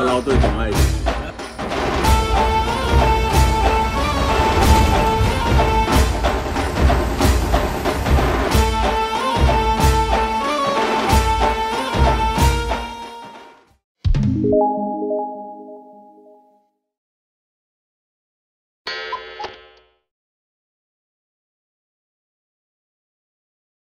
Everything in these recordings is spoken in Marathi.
आता लावतोय तो माहिती.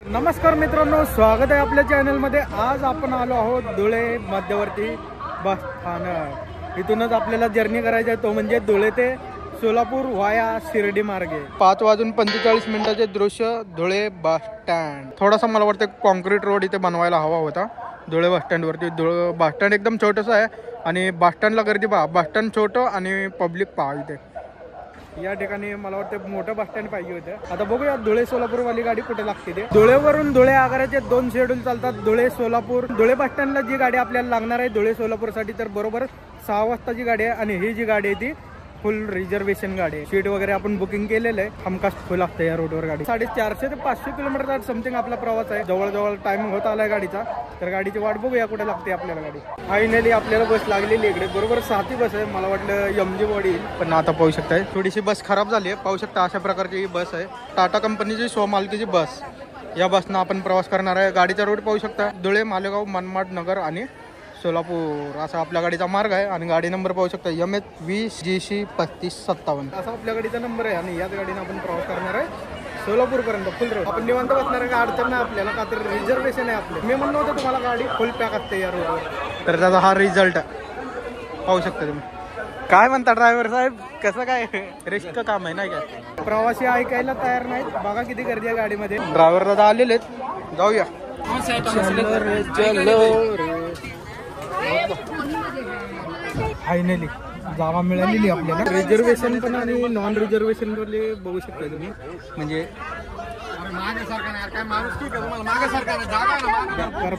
नमस्कार मित्रांनो, स्वागत आहे आपल्या चॅनलमध्ये. आज आपण आलो आहोत धुळे मध्यवर्ती बस स्थानक. इथूनच आपल्याला जर्नी करायचा आहे, तो म्हणजे धुळे ते सोलापूर व्हाया शिर्डी मार्गे. 5:45 दृश्य धुळे बस स्टँड. थोडासा मला वाटतं कॉन्क्रीट रोड इथे बनवायला हवा होता धुळे बस स्टँडवरती. धुळे बस स्टँड एकदम छोटंसं आहे आणि बस स्टँडला गर्दी पहा. बस स्टँड छोटं आणि पब्लिक पहा. इथे या ठिकाणी मला वाटतं मोठं बस स्टँड पाहिजे होतं. आता बघूया धुळे सोलापूर वाली गाडी कुठे लागते ते. धुळेवरून धुळे आगाराचे 2 शेड्यूल चालतात, धुळे सोलापूर. धुळे बस स्टँडला जी गाडी आपल्याला लागणार आहे धुळे सोलापूरसाठी, तर बरोबर 6 वाजताची गाडी आहे. आणि ही जी गाडी आहे ती फुल रिझर्वेशन गाडी आहे. सीट वगैरे आपण बुकिंग केलेलं आहे. हमखास फुल असते या रोडवर गाडी. 450 ते 500 किलोमीटरचा समथिंग आपला प्रवास आहे. जवळजवळ टाइम होत आलाय गाडीचा, तर गाडीची वाट बघूया कुठे लागते आपल्याला गाडी. फायनली आपल्याला बस लागलेली इकडे. बरोबर 6 बस आहे. मला वाटलं एमजी बॉडी, पण आता पाहू शकताय थोडीशी बस खराब झाली आहे. पाहू शकता अशा प्रकारची ही बस आहे. टाटा कंपनीची स्वमालकीची बस. या बसनं आपण प्रवास करणार आहे. गाडीचा रूट पाहू शकता, धुळे, मालेगाव, मनमाड नगर आणि सोलापूर असा आपल्या गाडीचा मार्ग आहे. आणि गाडी नंबर पाहू शकता MH20 GC 3557 असा आपल्या गाडीचा नंबर आहे. आणि याच गाडीने आपण प्रवास करणार आहे सोलापूर पर्यंत फुल रोड. आपण निवांत बसणार आहे, अडचण नाही आपल्याला, का तर रिझर्वेशन आहे आपले. मी म्हणलं होतं तुम्हाला गाडी फुल पॅक असते या रोडवर, तर त्याचा हा रिझल्ट पाहू शकता तुम्ही. काय म्हणता ड्रायव्हर साहेब, कसं काय रिस्क काम आहे नाही काय? प्रवासी ऐकायला तयार नाहीत. बघा किती गर्दी आहे गाडीमध्ये. ड्रायव्हर दादा आलेले आहेत, जाऊया. फायनली जागा मिळालेली आपल्याला. रिझर्वेशन पण आणि नॉन रिझर्वेशन वरले बघू शकता तुम्ही. म्हणजे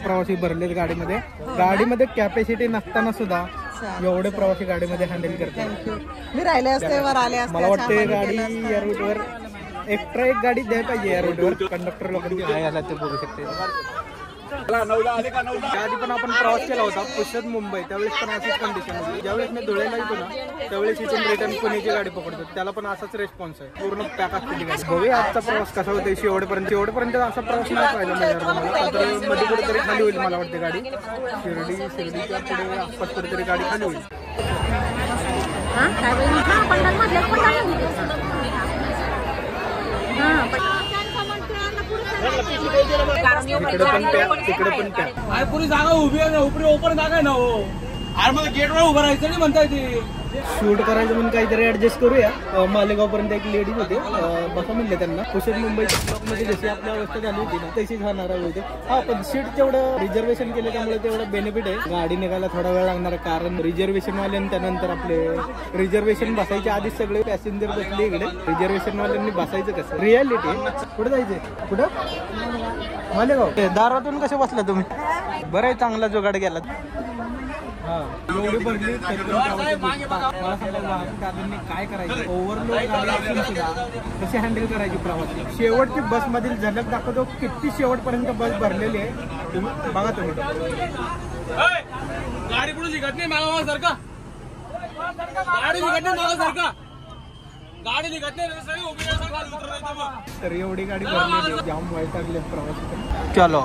प्रवासी भरलेत गाडीमध्ये. गाडीमध्ये कॅपॅसिटी नसताना सुद्धा एवढे प्रवासी गाडीमध्ये हँडल करतात. मी राहिले असते वर आले असते. मला वाटते गाडी या रूटवर एक्स्ट्रा एक गाडी द्यायला पाहिजे या रूटवर. कंडक्टर लोकांची काय आला ते बघू शकते. आधी पण आपण प्रवास केला होता पुष्कळ मुंबई, त्यावेळेस पण अशीच कंडिशन होती. ज्यावेळेस मी धुळेला येतो ना, त्यावेळेस इथून रिटर्न पुण्याची गाडी पकडतो, त्याला पण असाच रिस्पॉन्स आहे. पूर्ण पॅक असते गाडी. बघूया आजचा प्रवास कसा होता. शेवटपर्यंत असा प्रवास नाही पाहिला मिळणार तर मध्ये कुठेतरी खाली होईल मला वाटते गाडी. शिर्डीच्या पुढे आसपास कुठेतरी गाडी खाली होईल. तिकडे पण त्या पुरी जागा उभी आहे ना, उपरी ओपन जागा आहे ना. हो अरे मला गेटवर उभं राहायचं नाही म्हणताय ते. शूट करायचं म्हणून काहीतरी ऍडजस्ट करूया. मालेगाव पर्यंत एक लेडीज होते, बसा म्हणले त्यांना. कुशल मुंबईच्या ब्लॉकमध्ये जशी आपली अवस्था झाली होती ना, तशीच होणार होते. हा पण सीट तेवढं रिझर्वेशन केलं त्यामुळे तेवढं बेनिफिट आहे. गाडी निघायला थोडा वेळ लागणार आहे, कारण रिझर्वेशन वाले त्यानंतर आपले रिझर्वेशन बसायच्या आधीच सगळे पॅसेंजर बसले इकडे. रिझर्वेशन वाल्यांनी बसायचं कसं, रियालिटी. कुठं जायचंय? कुठं? मालेगाव. दारातून कसे बसला तुम्ही? बरं आहे, चांगला जुगाड गेला. एवढी भरली मला सांगा वाहतूकदारांनी काय करायचं. ओव्हरलोड गाडी असून सुद्धा कशी हँडल करायची प्रवासी. शेवटची बस मधील झलक दाखवतो किती शेवटपर्यंत बस भरलेली आहे. तुम्ही बघा. तुम्ही गाडी पुढे निघत नाही मागा सारखा. गाडी निघत नाही मागा सारखा. गाडी निघत नाही तर एवढी गाडी भरलेली, जाम वैतागले प्रवासी. चलो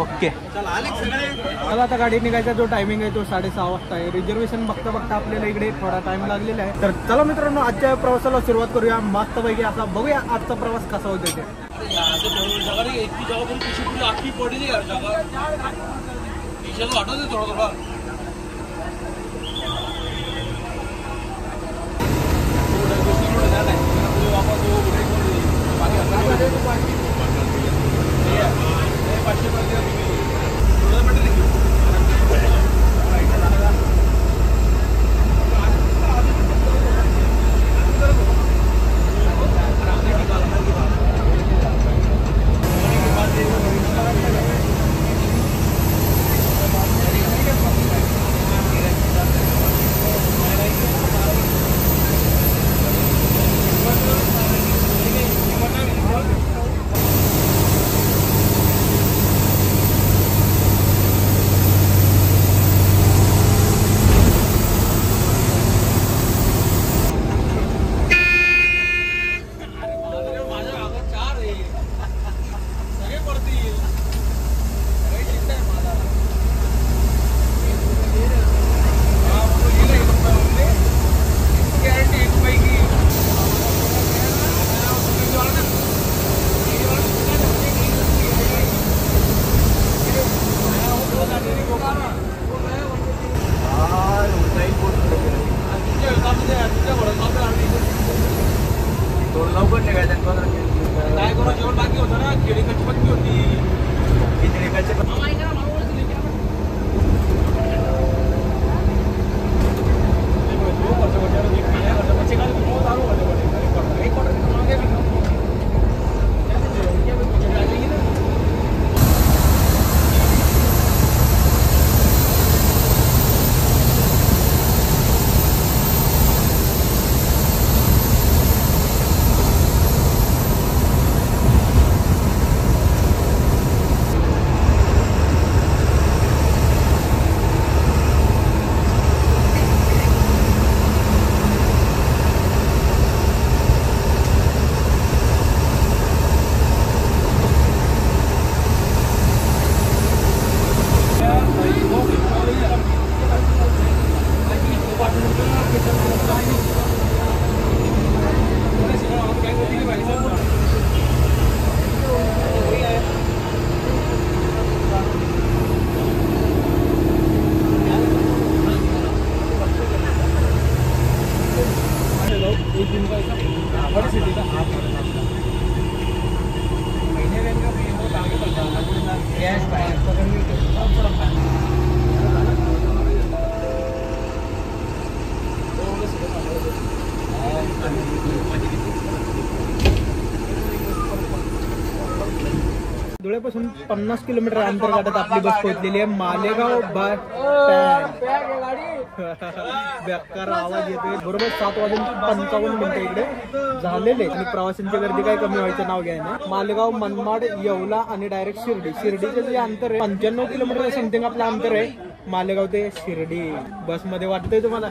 ओके, चला आता गाडी निघायचा जो टायमिंग आहे तो 6:30 वाजता आहे. रिझर्वेशन बघता बघता आपल्याला इकडे थोडा टाइम लागलेला आहे. तर चला मित्रांनो, आजच्या प्रवासाला सुरुवात करूया मस्तपैकी. असा बघूया आजचा प्रवास कसा होतो ते. थोडा धुळेपासून 50 किलोमीटर अंतर गाठत आपली बस पोहोचलेली आहे मालेगाव बस बेकार आवाज येतोय. बरोबर 7:55 इकडे झालेले आणि प्रवाशांची गर्दी काही कमी व्हायचं नाव घ्याय ना. मालेगाव, मनमाड, येवला आणि डायरेक्ट शिर्डीचं जे अंतर आहे 95 किलोमीटर समथिंग आपलं अंतर आहे मालेगाव ते शिर्डी. बसमध्ये वाटतंय तुम्हाला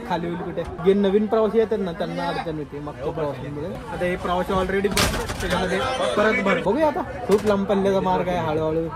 खाली होईल कुठे. जे नवीन प्रवासी येतात ना त्यांना अडचण होते मागच्या प्रवाशांमध्ये. आता हे प्रवासी ऑलरेडी त्याच्यामध्ये परत भर बघूया. आता खूप लांब पल्ल्याचा मार्ग आहे. हळूहळू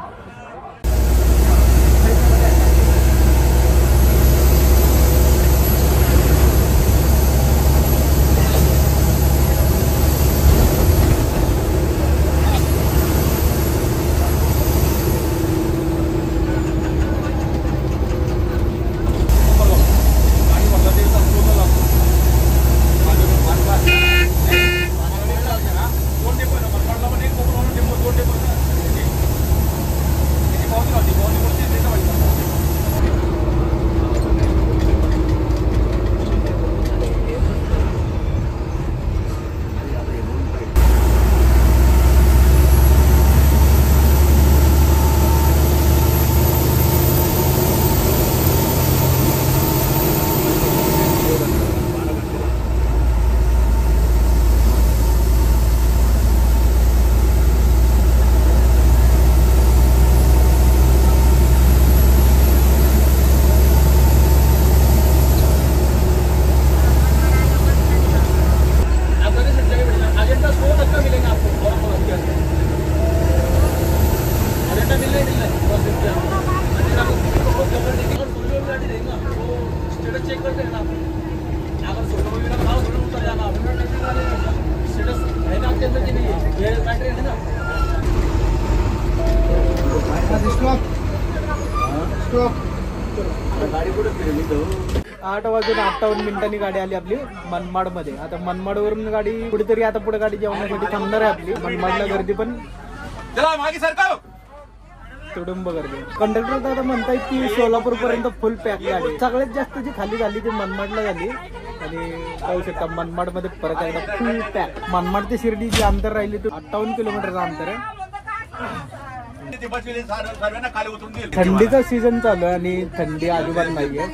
आठ वाजून 58 गाडी आली आपली मनमाड मध्ये. आता मनमाड वरून गाडी कुठेतरी आता पुढे गाडी जेवणासाठी थांबणार आहे आपली. मनमाडला गर्दी पण तुडुंब गर्दी. कंडक्टर दादा म्हणतायत की सोलापूर पर्यंत फुल पॅक गाडी. सगळ्यात जास्त जी खाली झाली ती मनमाडला झाली आणि पाहू शकता मनमाड मध्ये परत एकदा फुल पॅक. मनमाड ते शिर्डी जे अंतर राहिले ते 58 किलोमीटरचं अंतर आहे. थंडीचा सीझन चालू आहे आणि थंडी अजिबात नाहीये.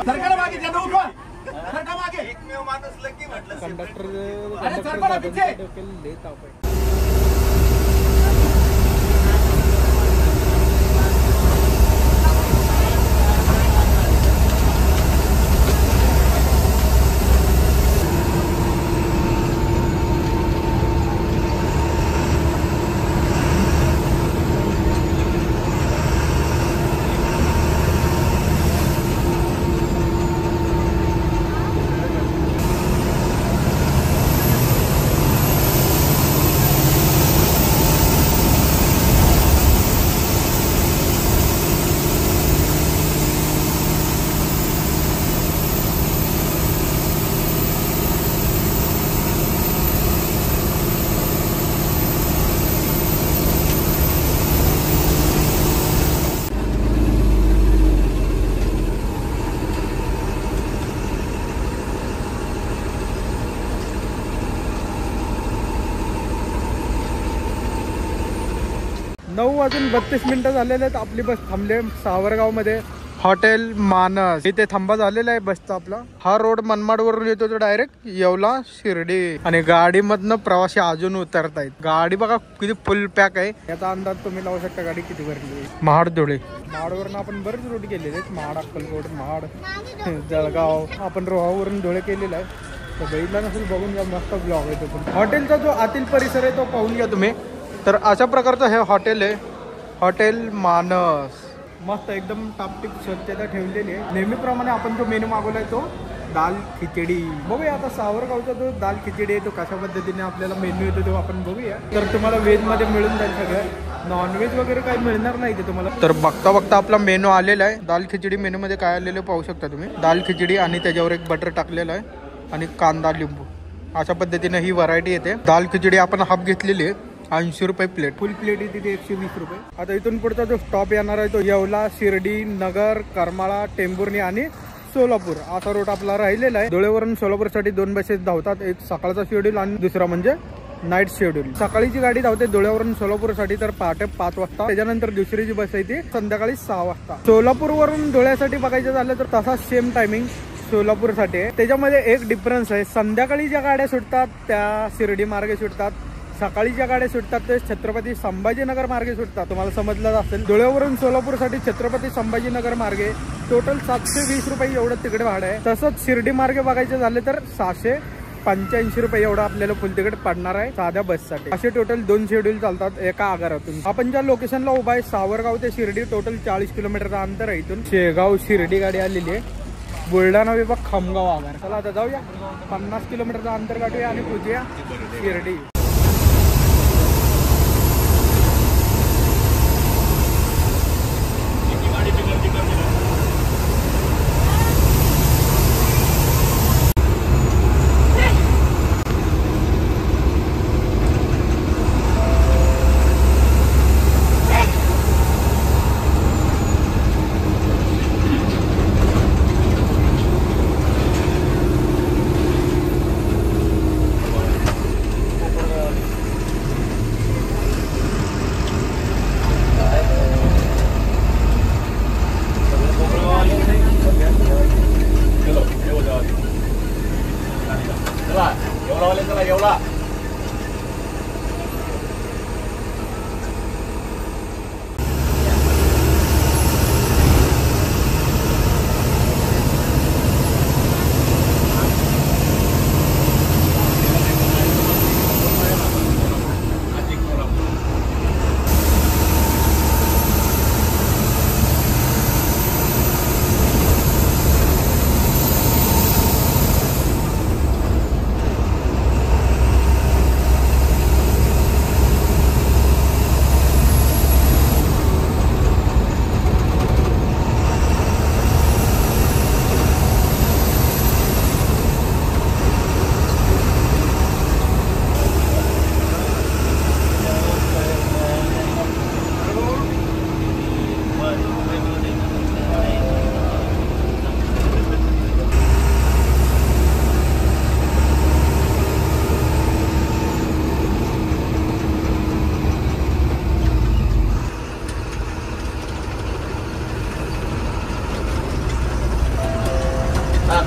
कंडक्टर वाजून 32 मिनिटं झालेले आहेत. आपली बस थांबले सावरगाव मध्ये हॉटेल मानस. इथे थांबा झालेला आहे बसचा आपला. हा रोड मनमाड वरून येतो तो डायरेक्ट येवला शिर्डी आणि गाडीमधनं प्रवासी अजून उतरतायत. गाडी बघा किती फुल पॅक आहे. याचा अंदाज तुम्ही लावू शकता गाडी किती भरली. महाड धुळे. महाडवरून आपण बरेच रूट केलेले आहेत. महाड, अक्कलकोट, महाड, जळगाव. आपण रोहावरून धुळे केलेला आहे. तर बघितला नसेल बघून घ्या. मस्त ब्लॉग आहे तो. हॉटेलचा जो आतील परिसर आहे तो पाहून घ्या तुम्ही. तर अशा प्रकारचं हे हॉटेल आहे हॉटेल मानस. मस्त एकदम टापटीप स्वच्छता ठेवलेली आहे. नेहमीप्रमाणे आपण जो मेनू मागवलाय तो दाल खिचडी. बघूया आता सावरगावचा जो दाल खिचडी आहे तो कशा पद्धतीने आपल्याला मेन्यू येतो तो आपण बघूया. तर तुम्हाला व्हेज मध्ये मिळून जाईल सगळं. नॉनव्हेज वगैरे काही मिळणार नाही ते तुम्हाला. तर बघता बघता आपला मेनू आलेला आहे. दाल खिचडी मेनू मध्ये काय आलेलं पाहू शकता तुम्ही. दाल खिचडी आणि त्याच्यावर एक बटर टाकलेलं आहे आणि कांदा लिंबू. अशा पद्धतीने ही व्हरायटी येते. दाल खिचडी आपण हाफ घेतलेली आहे 80 रुपये प्लेट. फुल प्लेट येते ती 120 रुपये. आता इथून पुढचा जो स्टॉप येणार आहे तो येवला, शिर्डी, नगर, करमाळा, टेंभुर्णी आणि सोलापूर असा रूट आपला राहिलेला आहे. धुळेवरून सोलापूरसाठी 2 बसेस धावतात. एक सकाळचा शेड्यूल आणि दुसरा म्हणजे नाईट शेड्यूल. सकाळीची गाडी धावते धुळ्यावरून सोलापूरसाठी तर पहाटे 5 वाजता. त्याच्यानंतर दुसरी जी बस आहे ती संध्याकाळी 6 वाजता. सोलापूरवरून धुळ्यासाठी बघायचं झालं तर तसा सेम टायमिंग सोलापूरसाठी आहे. त्याच्यामध्ये एक डिफरन्स आहे, संध्याकाळी ज्या गाड्या सुटतात त्या शिर्डी मार्गे सुटतात, सकाळी ज्या गाड्या सुटतात ते छत्रपती संभाजीनगर मार्गे सुटतात. तुम्हाला समजलं असेल. धुळ्यावरून सोलापूरसाठी छत्रपती संभाजीनगर मार्गे टोटल 720 रुपये एवढं तिकडे भाडं आहे. तसंच शिर्डी मार्गे बघायचे झाले तर 685 रुपये एवढं आपल्याला फुल तिकीट पडणार आहे साध्या बससाठी. असे टोटल 2 शेड्यूल चालतात एका आगारातून. आपण ज्या लोकेशनला उभा आहे सावरगाव ते शिर्डी टोटल 40 किलोमीटरचा अंतर आहे. इथून शेगाव शिर्डी गाडी आलेली आहे. बुलढाणा विभाग खामगाव आगार. चला आता जाऊया, 50 किलोमीटरचा अंतर गाठूया आणि पोहोचूया शिर्डी.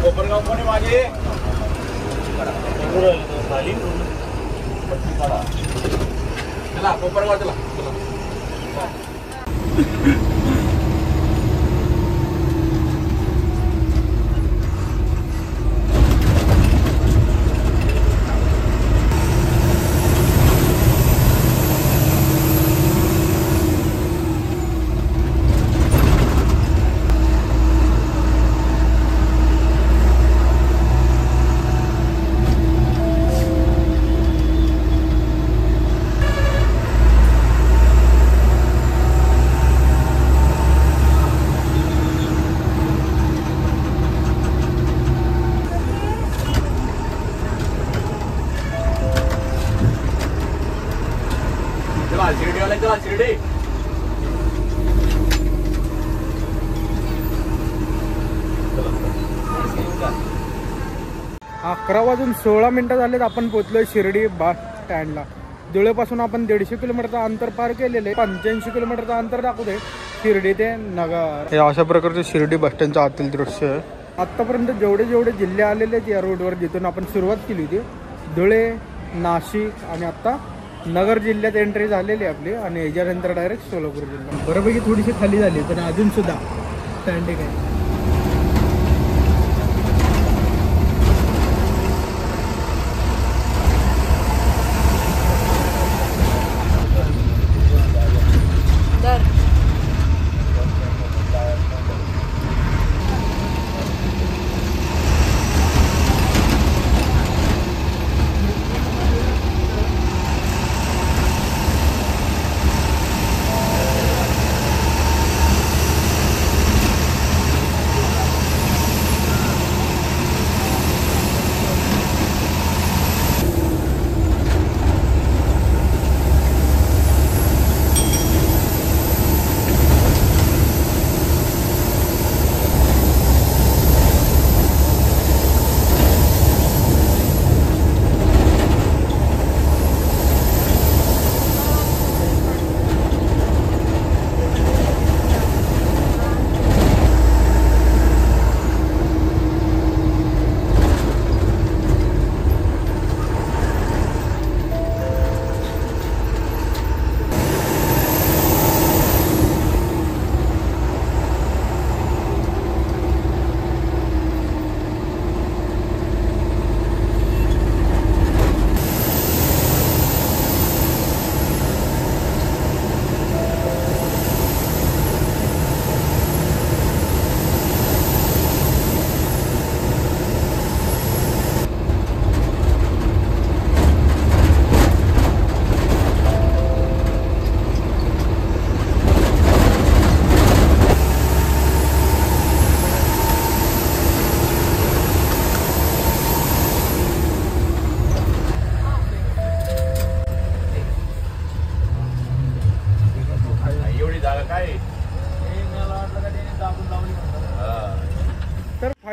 कोपरगाव कोणी माझे चला कोपरगाव चला. शिर्डी 11:16 झालेत. आपण पोहोचलोय शिर्डी बस स्टँडला. धुळेपासून आपण 150 किलोमीटरचा अंतर पार केलेले. 85 किलोमीटरचा अंतर दाखवते शिर्डी ते नगर. हे अशा प्रकारचे शिर्डी बस स्टँडचं आतील दृश्य आहे. आतापर्यंत जेवढे जिल्हे आलेले आहेत या रोडवर, जिथून आपण सुरुवात केली होती, धुळे, नाशिक आणि आता नगर जिल्ह्यात एंट्री झालेली आपली आणि याच्यानंतर डायरेक्ट सोलापूर जिल्हा. बऱ्यापैकी थोडीशी खाली झाली पण अजून सुद्धा स्टँडिंग आहे.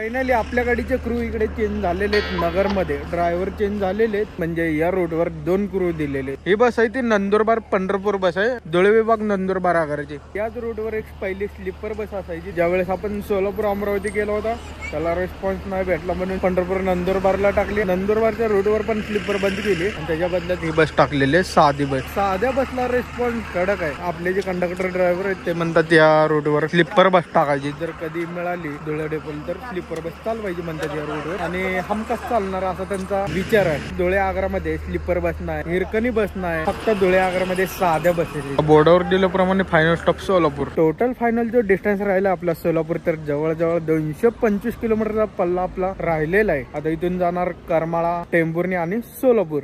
फायनली आपल्या गाडीचे क्रू इकडे चेंज झालेले आहेत नगरमध्ये. ड्रायव्हर चेंज झालेले आहेत, म्हणजे या रोडवर 2 क्रू दिलेले. ही बस आहे ती नंदुरबार पंढरपूर बस आहे, धुळे विभाग नंदुरबार आगाराची. याच रोडवर एक पहिली स्लीपर बस असायची. ज्यावेळेस आपण सोलापूर अमरावती गेलो होता त्याला रिस्पॉन्स नाही भेटला म्हणून पंढरपूर नंदुरबारला टाकली. नंदुरबारच्या रोडवर पण स्लीपर बंद केली आणि त्याच्या बदल्यात ही बस टाकलेली आहे साधी बस. साध्या बसला रिस्पॉन्स कडक आहे. आपले जे कंडक्टर ड्रायव्हर आहेत ते म्हणतात या रोडवर स्लीपर बस टाकायची. जर कधी मिळाली धुळे डेपोल तर स्लीपर बस चालवायची म्हणतात या रोडवर, आणि हमखास चालणार असा त्यांचा विचार आहे. धुळे आगारामध्ये स्लीपर बस नाही, हिरकणी बस नाही, फक्त धुळे आगारामध्ये साध्या बसेस. बोर्डावर दिल्याप्रमाणे final stop Solapur. Total final जो डिस्टन्स राहिला आपला सोलापूर तर जवळजवळ 225 किलोमीटरचा पल्ला आपला राहिलेला आहे. आता इथून जाणार करमाळा, टेंभुर्णी आणि सोलापूर.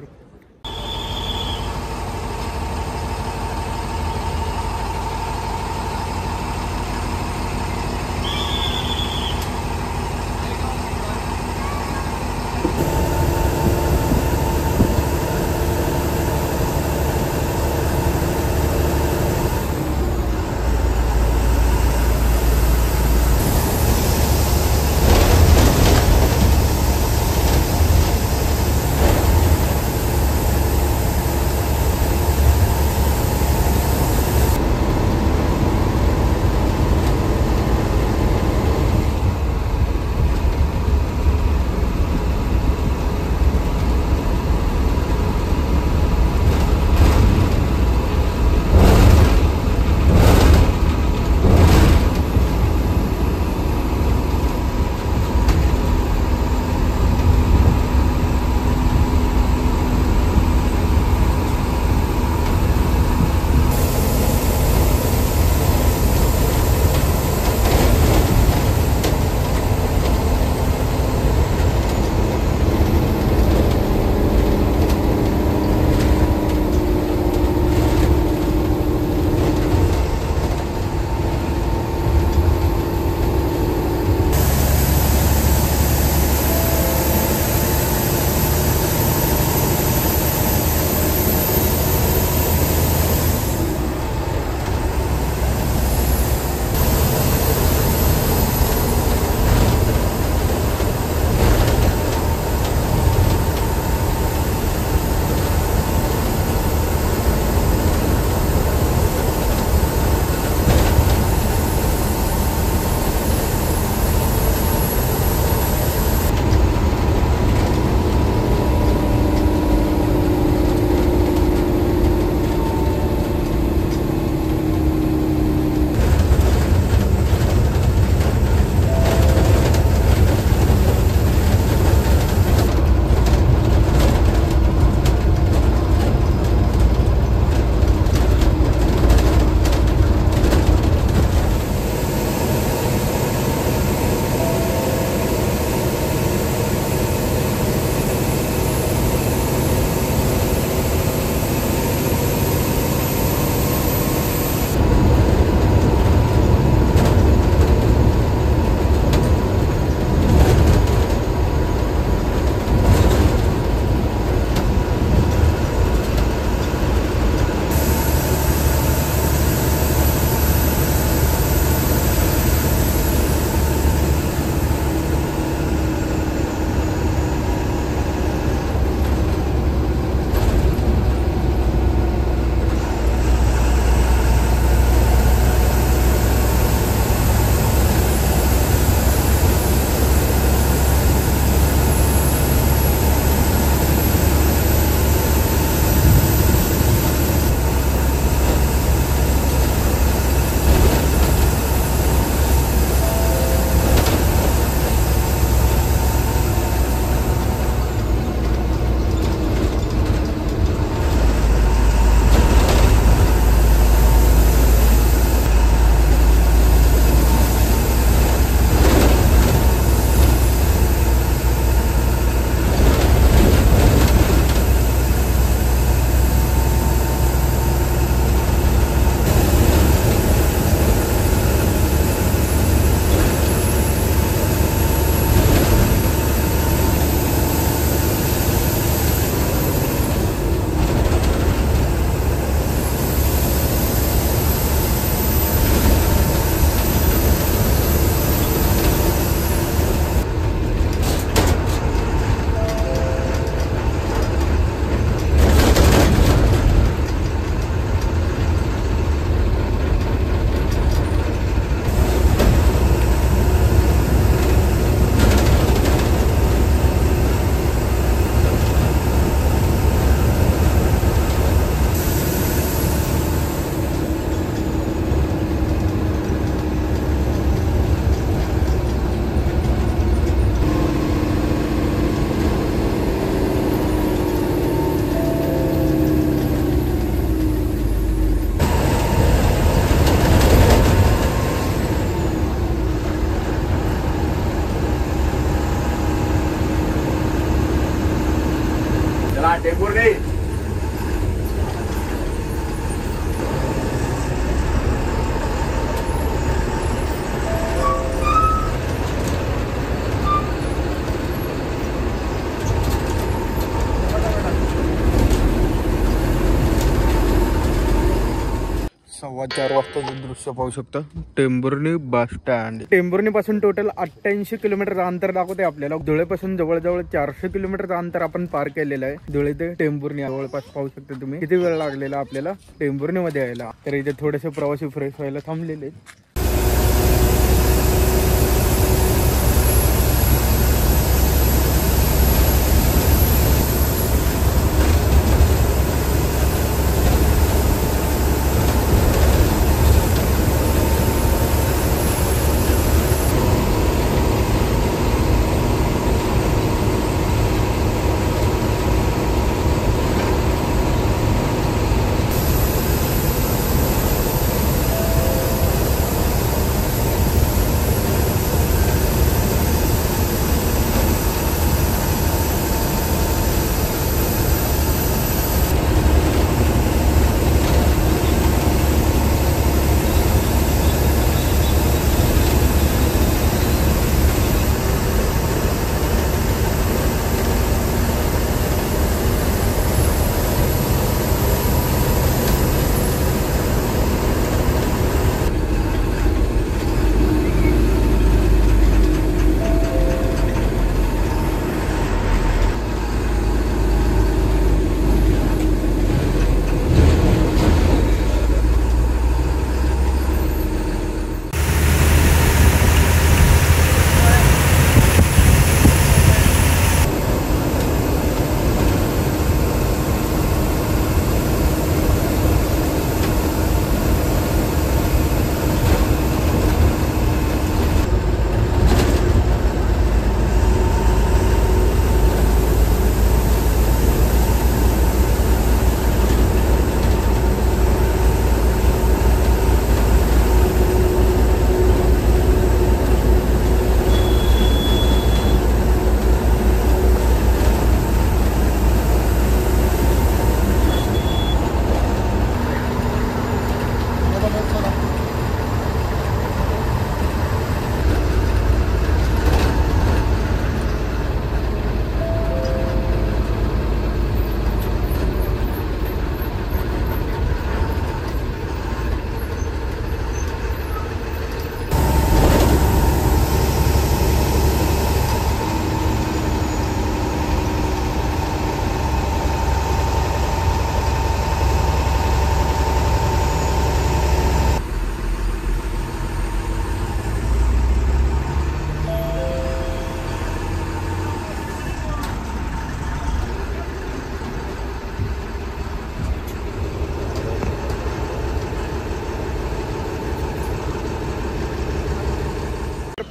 4:15 वाजताचं दृश्य पाहू शकता. Tembhurni bus stand. टेंभुर्णी पासून टोटल 88 किलोमीटरचं अंतर दाखवते आपल्याला. धुळेपासून जवळजवळ 400 किलोमीटरचं अंतर आपण पार केलेलं आहे. धुळे ते टेंभुर्णी जवळपास पाहू शकता तुम्ही. किती वेळ लागलेला आपल्याला टेंभुर्णी मध्ये यायला. तर इथे थोडेसे प्रवासी फ्रेश व्हायला थांबलेले.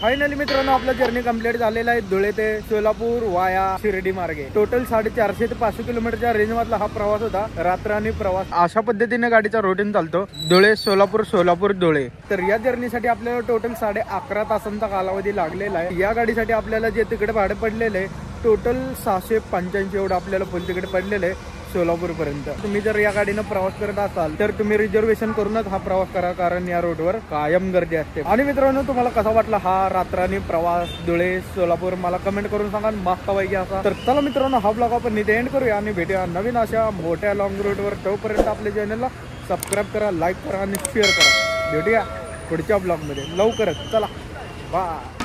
फायनली मित्रांनो आपला जर्नी कंप्लीट झालेला आहे. धुळे ते सोलापूर वाया शिर्डी मार्गे. टोटल 450 ते 500 किलोमीटरच्या रेंज मधला हा प्रवास होता. रात्र आणि प्रवास अशा पद्धतीने गाडीचा रुटीन चालतो. धुळे सोलापूर, सोलापूर धुळे. तर या जर्नीसाठी आपल्याला टोटल 11.5 तासांचा कालावधी लागलेला आहे. या गाडीसाठी आपल्याला जे तिकडे भाडे पडलेले आहे टोटल 685 एवढं आपल्याला फुल तिकीट पडलेलं आहे सोलापूर पर्यंत. तुम्ही जर या गाडीनं प्रवास करत असाल तर तुम्ही रिझर्वेशन करूनच हा प्रवास करा, कारण या रोडवर कायम गर्दी असते. आणि मित्रांनो तुम्हाला कसा वाटला हा रात्रानी प्रवास धुळे सोलापूर मला कमेंट करून सांगा मस्त पैकी असा. तर चला मित्रांनो हा ब्लॉग आपण इथे एंड करूया आणि भेटूया नवीन अशा मोठ्या लॉंग रूटवर. तोपर्यंत आपल्या चॅनलला सबस्क्राईब करा, लाईक करा आणि शेअर करा. भेटूया पुढच्या ब्लॉग मध्ये लवकरच. चला बाय.